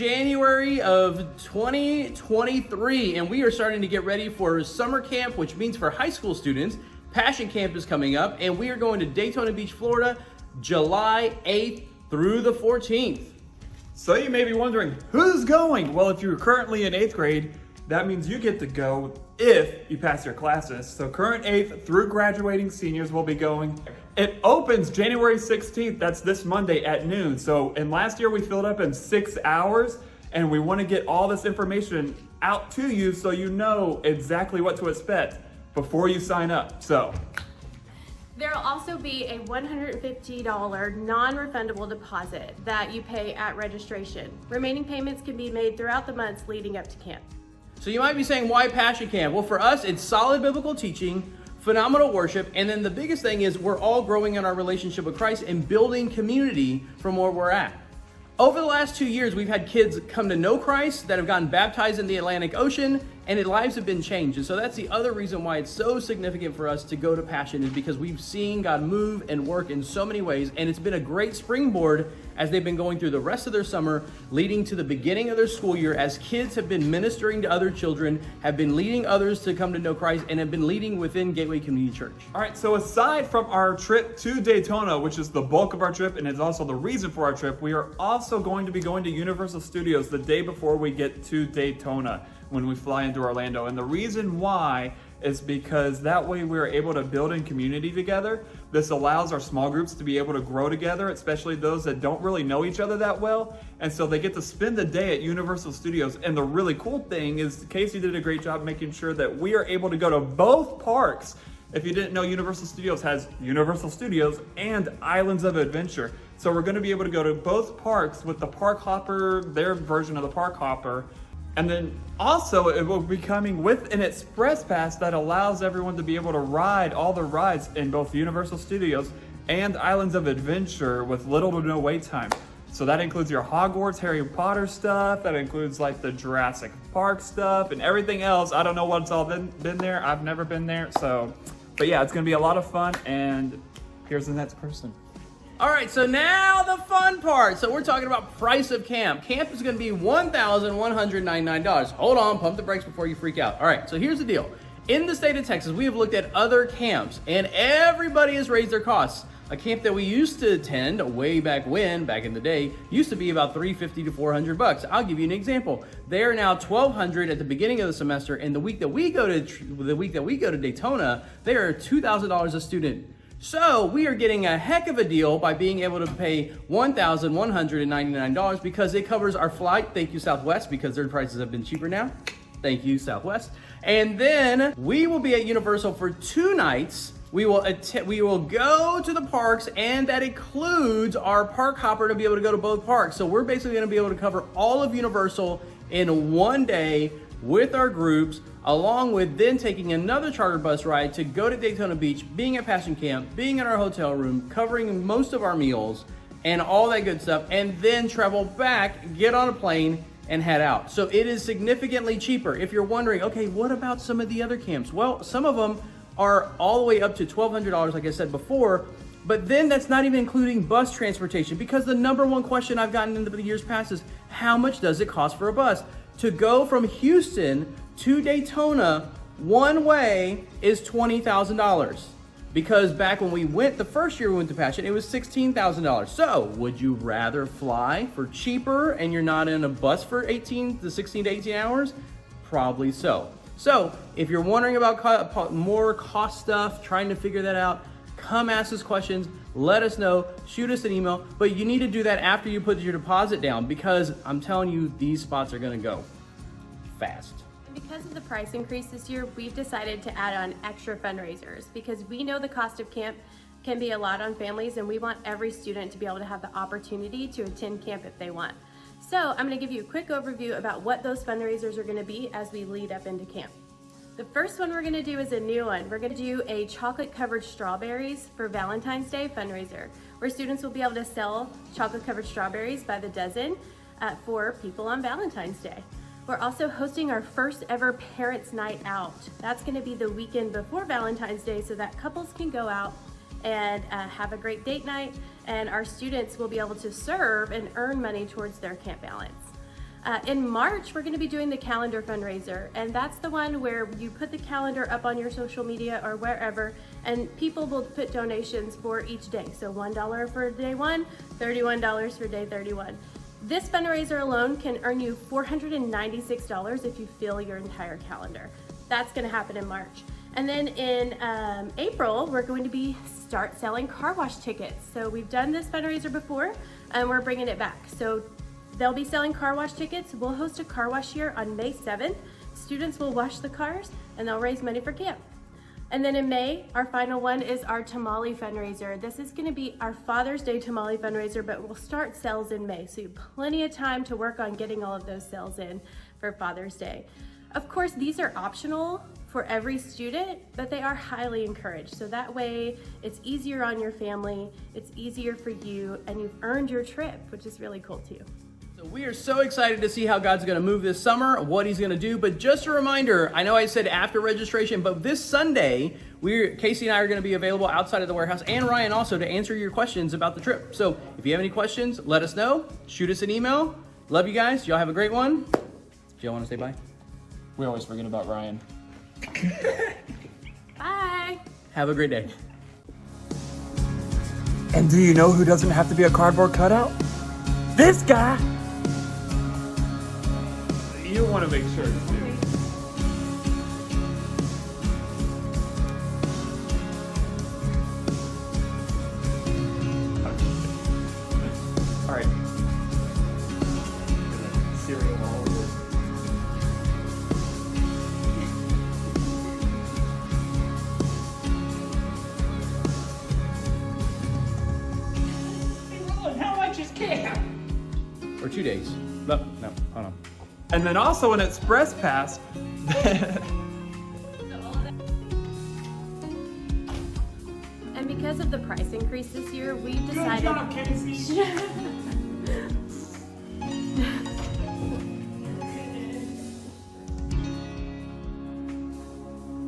January of 2023, and we are starting to get ready for summer camp, which means for high school students, Passion Camp is coming up, and we are going to Daytona Beach, Florida, July 8th through the 14th. So you may be wondering, who's going? Well, if you're currently in 8th grade, that means you get to go if you pass your classes. So current 8th through graduating seniors will be going. It opens January 16th, that's this Monday at noon. So, and last year we filled up in 6 hours, and we want to get all this information out to you so you know exactly what to expect before you sign up. So there will also be a $150 non-refundable deposit that you pay at registration. Remaining payments can be made throughout the months leading up to camp. So you might be saying, why Passion Camp? Well, for us, it's solid biblical teaching, phenomenal worship, and then the biggest thing is we're all growing in our relationship with Christ and building community from where we're at. Over the last 2 years, we've had kids come to know Christ that have gotten baptized in the Atlantic Ocean, and their lives have been changed. And so that's the other reason why it's so significant for us to go to Passion, is because we've seen God move and work in so many ways, and it's been a great springboard as they've been going through the rest of their summer, leading to the beginning of their school year, as kids have been ministering to other children, have been leading others to come to know Christ, and have been leading within Gateway Community Church. all right, so aside from our trip to Daytona, which is the bulk of our trip and is also the reason for our trip, we are also going to be going to Universal Studios the day before we get to Daytona when we fly into Orlando. And the reason why is because that way we're able to build in community together. This allows our small groups to be able to grow together, especially those that don't really know each other that well. And so they get to spend the day at Universal Studios. And the really cool thing is Casey did a great job making sure that we are able to go to both parks. If you didn't know, Universal Studios has Universal Studios and Islands of Adventure. So we're gonna be able to go to both parks with the Park Hopper, their version of the Park Hopper. And then also it will be coming with an express pass that allows everyone to be able to ride all the rides in both Universal Studios and Islands of Adventure with little to no wait time. So that includes your Hogwarts, Harry Potter stuff, that includes like the Jurassic Park stuff and everything else. I don't know what's all been there. I've never been there. So, but yeah, it's gonna be a lot of fun, and here's the next person. All right, so now the fun part. So we're talking about price of camp. Camp is gonna be $1,199. Hold on, pump the brakes before you freak out. All right, so here's the deal. In the state of Texas, we have looked at other camps, and everybody has raised their costs. A camp that we used to attend way back when, back in the day, used to be about $350 to $400. I'll give you an example. They are now $1,200 at the beginning of the semester, and the week that we go to Daytona, they are $2,000 a student. So we are getting a heck of a deal by being able to pay $1,199 because it covers our flight. Thank you, Southwest, because their prices have been cheaper now. Thank you, Southwest. And then we will be at Universal for 2 nights. We will go to the parks, and that includes our Park Hopper to be able to go to both parks. So we're basically going to be able to cover all of Universal in one day with our groups, along with then taking another charter bus ride to go to Daytona Beach, being at Passion Camp, being in our hotel room, covering most of our meals and all that good stuff, and then travel back, get on a plane, and head out. So it is significantly cheaper. If you're wondering, okay, what about some of the other camps? Well, some of them are all the way up to $1,200, like I said before, but then that's not even including bus transportation, because the number one question I've gotten in the years past is, how much does it cost for a bus? To go from Houston to Daytona one way is $20,000. Because back when we went, the first year we went to Passion, it was $16,000. So would you rather fly for cheaper and you're not in a bus for 16 to 18 hours? Probably so. So if you're wondering about more cost stuff, trying to figure that out, come ask us questions, let us know, shoot us an email, but you need to do that after you put your deposit down, because I'm telling you, these spots are gonna go fast. Because of the price increase this year, we've decided to add on extra fundraisers because we know the cost of camp can be a lot on families, and we want every student to be able to have the opportunity to attend camp if they want. So I'm gonna give you a quick overview about what those fundraisers are gonna be as we lead up into camp. The first one we're gonna do is a new one. We're gonna do a chocolate covered strawberries for Valentine's Day fundraiser, where students will be able to sell chocolate covered strawberries by the dozen for people on Valentine's Day. We're also hosting our first ever Parents' Night Out. That's gonna be the weekend before Valentine's Day so that couples can go out and have a great date night, and our students will be able to serve and earn money towards their camp balance. In March, we're going to be doing the calendar fundraiser, and that's the one where you put the calendar up on your social media or wherever, and people will put donations for each day. So $1 for day 1, $31 for day 31. This fundraiser alone can earn you $496 if you fill your entire calendar. That's going to happen in March. And then in April, we're going to start selling car wash tickets. So we've done this fundraiser before, and we're bringing it back. So they'll be selling car wash tickets. We'll host a car wash here on May 7th. Students will wash the cars, and they'll raise money for camp. And then in May, our final one is our tamale fundraiser. This is gonna be our Father's Day tamale fundraiser, but we'll start sales in May. So you have plenty of time to work on getting all of those sales in for Father's Day. Of course, these are optional for every student, but they are highly encouraged. So that way it's easier on your family, it's easier for you, and you've earned your trip, which is really cool too. So we are so excited to see how God's going to move this summer, what he's going to do. But just a reminder, I know I said after registration, but this Sunday, Casey and I are going to be available outside of the warehouse, and Ryan also, to answer your questions about the trip. So if you have any questions, let us know. Shoot us an email. Love you guys. Y'all have a great one. Do y'all want to say bye? We always forget about Ryan. Bye. Have a great day. And do you know who doesn't have to be a cardboard cutout? This guy! You want to make sure to do. All right. Cereal all over. How much is camp? For 2 days. No, hold on. And then also an express pass. And because of the price increase this year, we've decided. Good job, Casey.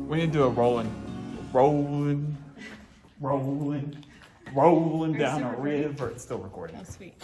We need to do a rolling down a river. It's still recording. Oh, sweet.